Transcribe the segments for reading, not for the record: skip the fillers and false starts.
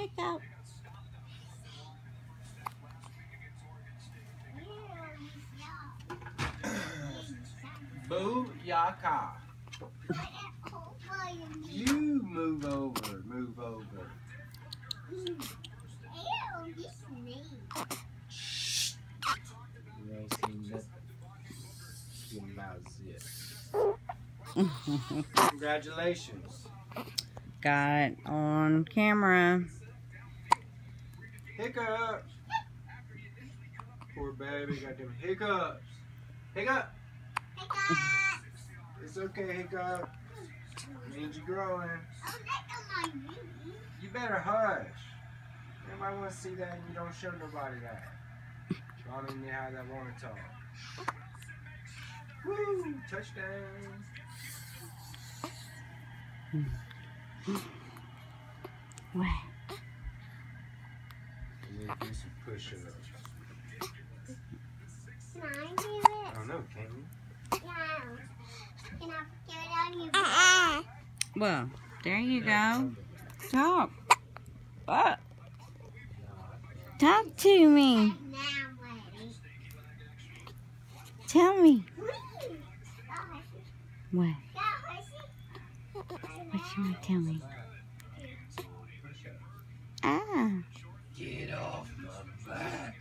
Hiccup. Boo-yaka. You move over, move over. Shh. You ain't seen nothing. Your mouth's zip. Congratulations. Got it on camera. Hiccup. Poor baby got them hiccups. Hiccup. It's okay, Hiccup. Means you're growing. You better hush. Everybody wants to see that and you don't show nobody that. I don't even have that want to talk. Woo! Touchdown. What? You need to do some push-ups. Can I do it? I don't know, can you? Yeah. Can I get it on your back? Well, there you go. Talk. What? Talk to me. Now ready. Tell me. What? What you want to tell me? Ah. Get off my back.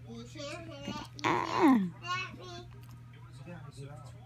You can't hit it. Ah. Let me. Yeah, get off.